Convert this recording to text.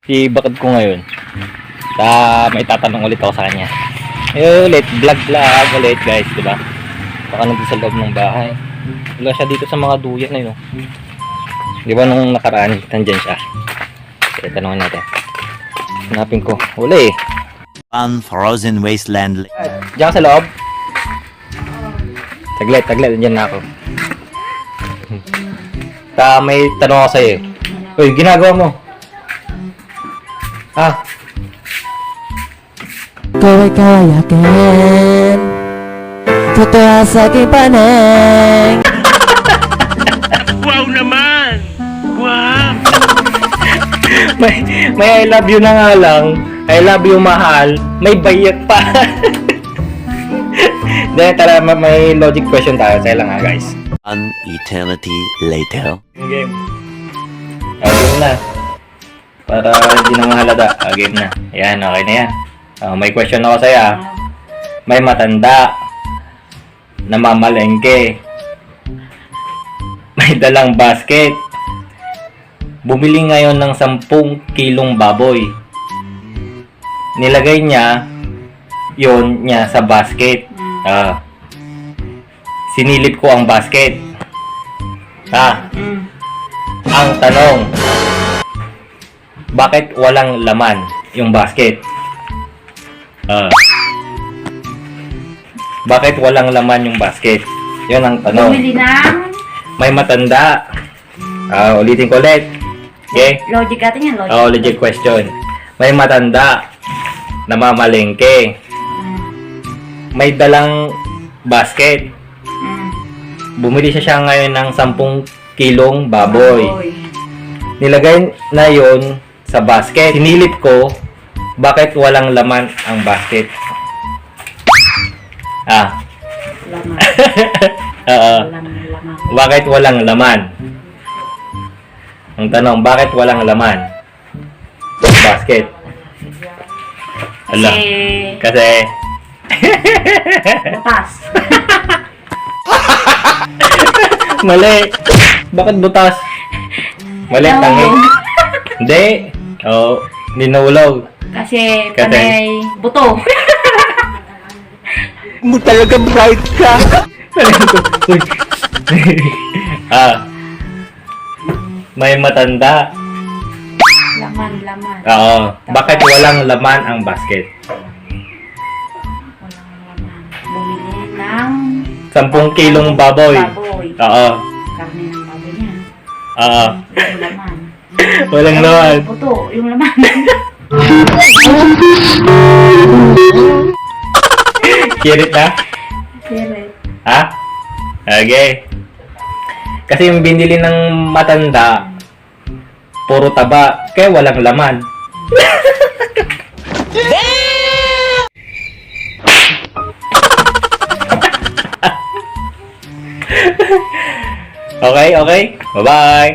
Si bakit ko ngayon. May tatanong ulit ako sa kanya. Ulit, vlog ulit guys, di ba? Baka nandun sa loob ng bahay. Wala siya dito sa mga duyan na yun. Di ba nung nakaraan, nandyan siya. Kaya tanongin natin. Hanapin ko. Wala eh. Unfrozen wasteland. Diyan ka sa loob? Taglit, nandyan na ako. May tanong ako sa'yo. Uy, ginagawa mo? Ha? Kau kayakin Totoo sa aking paneng. Wow naman! Wow! may I love you na nga lang. I love you mahal. May bayad pa. Dahil tara, may logic question tayo. Sa'yo lang ha guys. An eternity later. Game. Game na. Para hindi na mahalata. Game na. Ayan, okay na yan. May question ako sa'yo. May matanda na mamalengke. May dalang basket. Bumili ngayon ng 10 kilong baboy. Nilagay niya yon niya sa basket. Sinilip ko ang basket. Ang tanong, bakit walang laman yung basket? Bakit walang laman yung basket? Yun ang tanong. Bumili ng May matanda. Ulitin ko ulit. Okay? logic natin yan, logic. Legit question. May matanda na mamalengke. May dalang basket. Bumili siya ngayon ng 10 kilong baboy. Nilagay na yon sa basket. Sinilip ko, bakit walang laman ang basket? Laman. Laman. Bakit walang laman? Ang tanong, bakit walang laman? Basket. Ala. Kasi Butas. mali. Bakit butas? Mali, tangi. Hindi. Ninulog. Kasi Kasi? panay buto. Mo talaga bright ka. May matanda. Laman. Bakit walang laman ang basket? Walang laman. Bumili ng 10 kilong baboy. Karne ng baboy niya. Walang laman. Walang laman. Buto, yung laman. Kirit na? Kere. Okay. Kasi yung binili ng matanda, puro taba, kaya walang laman. Okay. Bye-bye.